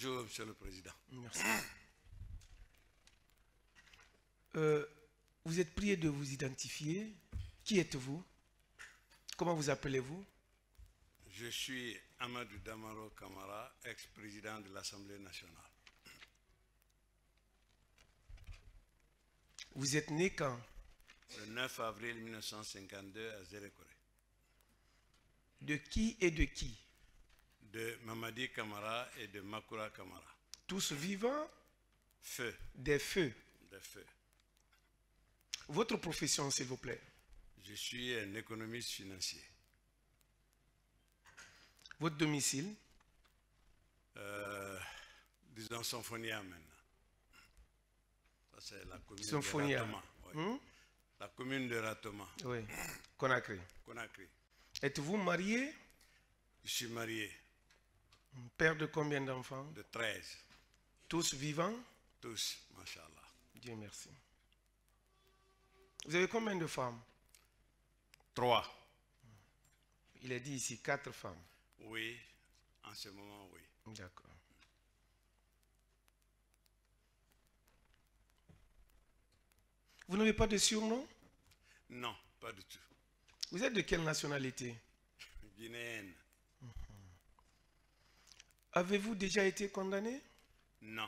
Bonjour, Monsieur le Président. Merci. Vous êtes prié de vous identifier. Qui êtes-vous? Comment vous appelez-vous? Je suis Amadou Damaro Camara, ex-président de l'Assemblée nationale. Vous êtes né quand? Le 9 avril 1952 à Zérékoré. De qui et de qui? De Mamadi Camara et de Makura Camara. Tous vivants? Feu. Des feux. Des feux. Votre profession, s'il vous plaît? Je suis un économiste financier. Votre domicile? Disons Symphonia maintenant. Ça c'est la commune Symphonia. de Ratoma. Oui. La commune de Ratoma. Oui. Conakry. Conakry. Êtes-vous marié? Je suis marié. Père de combien d'enfants? De 13. Tous vivants? Tous, Masha'Allah. Dieu merci. Vous avez combien de femmes? 3. Il est dit ici 4 femmes. Oui, en ce moment, oui. D'accord. Vous n'avez pas de surnom? Non, pas du tout. Vous êtes de quelle nationalité? Guinéenne. Avez-vous déjà été condamné? Non.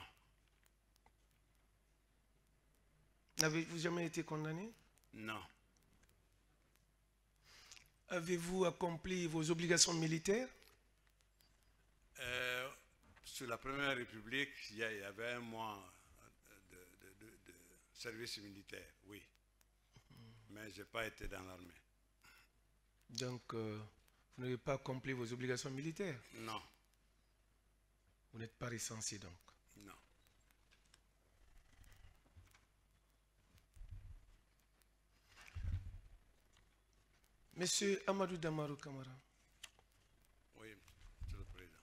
N'avez-vous jamais été condamné? Non. Avez-vous accompli vos obligations militaires? Sous la Première République, il y avait un mois de service militaire, oui. Mais je n'ai pas été dans l'armée. Donc, vous n'avez pas accompli vos obligations militaires? Non. Vous n'êtes pas recensé donc? Non. Monsieur Amadou Damaro Camara. Oui, Monsieur le Président.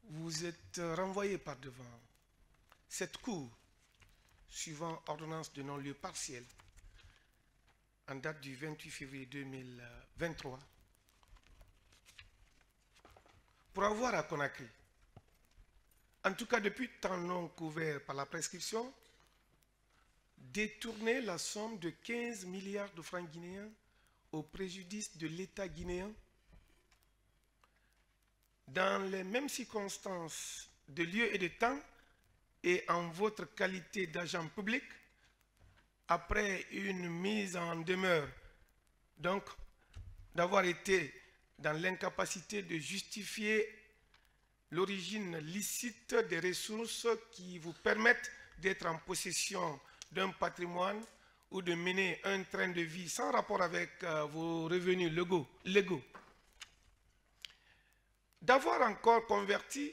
Vous êtes renvoyé par devant cette cour suivant ordonnance de non-lieu partiel en date du 28 février 2023 pour avoir à Conakry, en tout cas depuis temps non couvert par la prescription, détourné la somme de 15 milliards de francs guinéens au préjudice de l'État guinéen dans les mêmes circonstances de lieu et de temps et en votre qualité d'agent public, après une mise en demeure, donc d'avoir été dans l'incapacité de justifier l'origine licite des ressources qui vous permettent d'être en possession d'un patrimoine ou de mener un train de vie sans rapport avec vos revenus légaux. D'avoir encore converti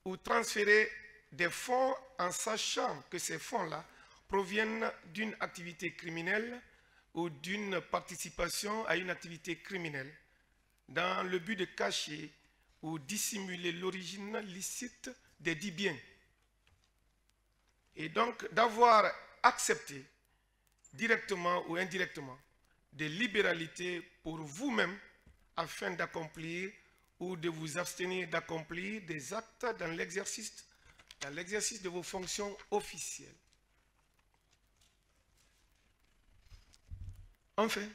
ou transféré des fonds en sachant que ces fonds-là proviennent d'une activité criminelle ou d'une participation à une activité criminelle dans le but de cacher ou dissimuler l'origine licite des dits biens. Et donc d'avoir accepté directement ou indirectement des libéralités pour vous-même afin d'accomplir ou de vous abstenir d'accomplir des actes dans l'exercice de vos fonctions officielles. Enfin,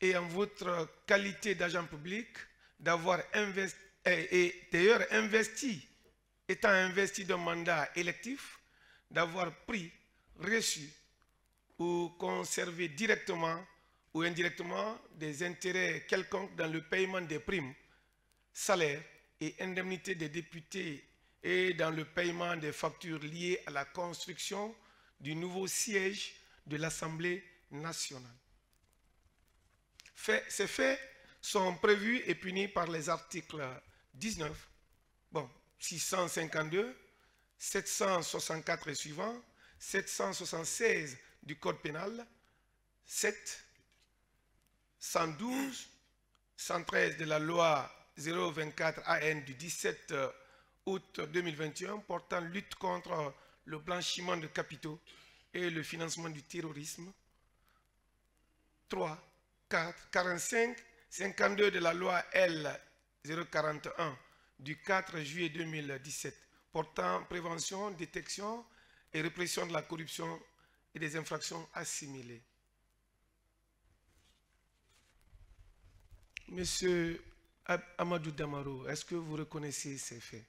et en votre qualité d'agent public, d'avoir investi, et d'ailleurs investi, étant investi d'un mandat électif, d'avoir pris, reçu ou conservé directement ou indirectement des intérêts quelconques dans le paiement des primes, salaires et indemnités des députés et dans le paiement des factures liées à la construction du nouveau siège de l'Assemblée nationale. Ces faits sont prévus et punis par les articles 19, 652, 764 et suivants, 776 du Code pénal, 7, 112, 113 de la loi 024 AN du 17 août 2021 portant lutte contre le blanchiment de capitaux et le financement du terrorisme, 3, 4, 45, 52 de la loi L 041 du 4 juillet 2017 portant prévention, détection et répression de la corruption et des infractions assimilées. Monsieur Amadou Damaro, est-ce que vous reconnaissez ces faits?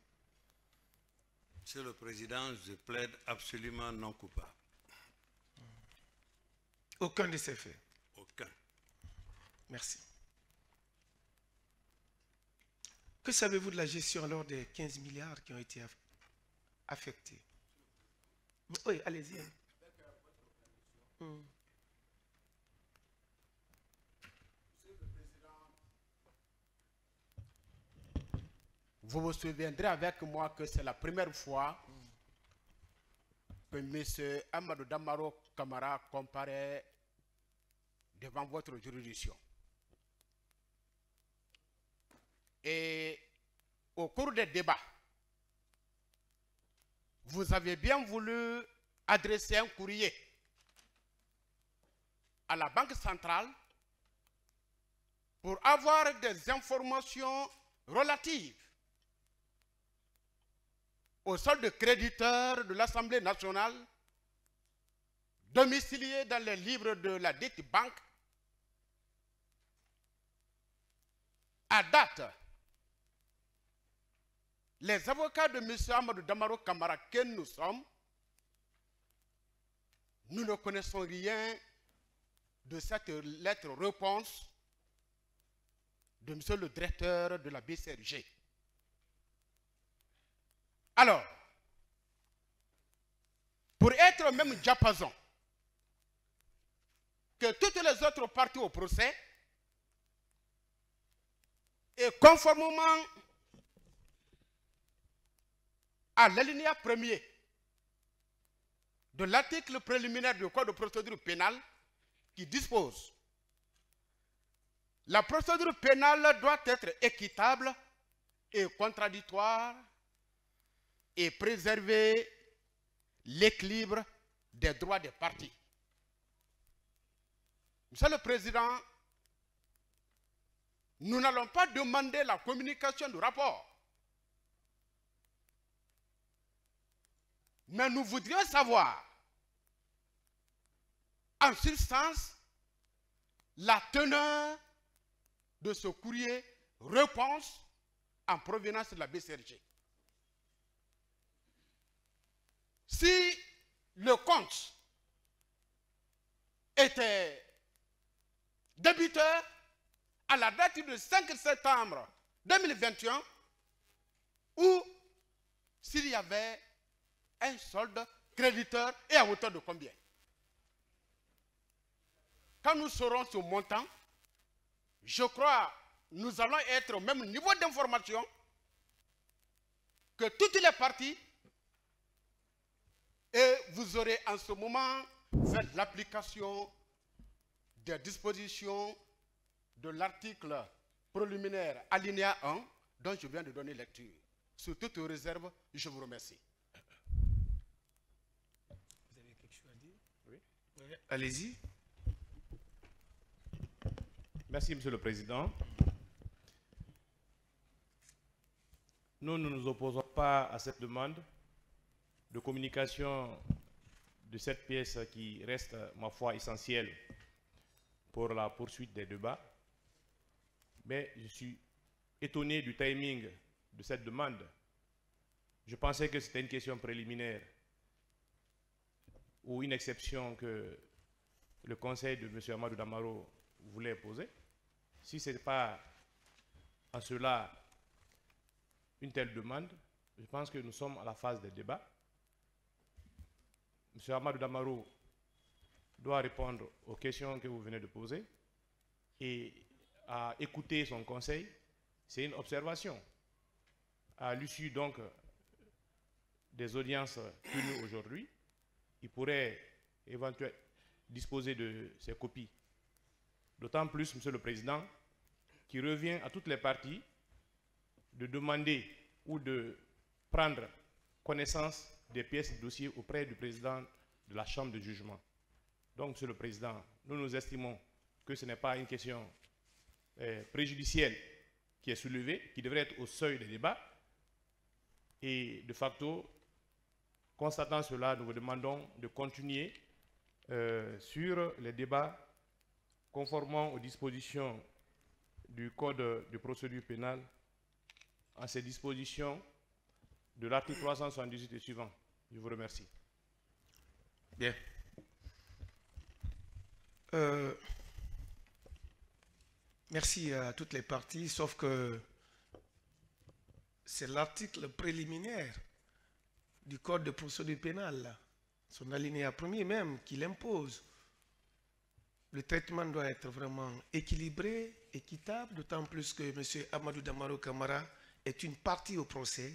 Monsieur le Président, je plaide absolument non coupable. Aucun de ces faits? Aucun. Merci. Que savez-vous de la gestion alors des 15 milliards qui ont été affectés? Oui, allez-y. Vous vous souviendrez avec moi que c'est la première fois que M. Amadou Damaro Camara comparaît devant votre juridiction. Et au cours des débats, vous avez bien voulu adresser un courrier à la Banque centrale pour avoir des informations relatives au solde créditeur de l'Assemblée nationale domicilié dans les livres de la dite banque. À date, les avocats de M. Amadou Damaro Camara que nous sommes, nous ne connaissons rien de cette lettre-réponse de M. le directeur de la BCRG. Alors, pour être au même diapason que toutes les autres parties au procès, et conformément à l'alinéa premier de l'article préliminaire du Code de procédure pénale qui dispose: la procédure pénale doit être équitable et contradictoire et préserver l'équilibre des droits des parties. Monsieur le Président, nous n'allons pas demander la communication du rapport, mais nous voudrions savoir, en substance, la teneur de ce courrier réponse en provenance de la BCRG. Si le compte était débiteur à la date du 5 septembre 2021 ou s'il y avait un solde créditeur et à hauteur de combien? Quand nous saurons ce montant, je crois que nous allons être au même niveau d'information que toutes les parties et vous aurez en ce moment fait l'application des dispositions de l'article préliminaire alinéa 1 dont je viens de donner lecture. Sous toute réserve, je vous remercie. Vous avez quelque chose à dire? Oui. Allez-y. Merci, Monsieur le Président. Nous ne nous opposons pas à cette demande de communication de cette pièce qui reste, ma foi, essentielle pour la poursuite des débats. Mais je suis étonné du timing de cette demande. Je pensais que c'était une question préliminaire ou une exception que le conseil de M. Amadou Damaro voulait poser. Si ce n'est pas en cela une telle demande, je pense que nous sommes à la phase des débats. M. Amadou Damaro doit répondre aux questions que vous venez de poser et à écouter son conseil. C'est une observation. À l'issue donc des audiences tenues aujourd'hui, il pourrait éventuellement disposer de ces copies. D'autant plus, Monsieur le Président, qu'il revient à toutes les parties de demander ou de prendre connaissance des pièces de dossier auprès du président de la Chambre de jugement. Donc, Monsieur le Président, nous estimons que ce n'est pas une question préjudicielle qui est soulevée, qui devrait être au seuil des débats, Et de facto, constatant cela, nous vous demandons de continuer sur les débats conformément aux dispositions du Code de procédure pénale, en ces dispositions de l'article 378 et suivant. Je vous remercie. Bien. Merci à toutes les parties, sauf que c'est l'article préliminaire du Code de procédure pénale, son alinéa premier même, qui l'impose. Le traitement doit être vraiment équilibré, équitable, d'autant plus que M. Amadou Damaro Camara est une partie au procès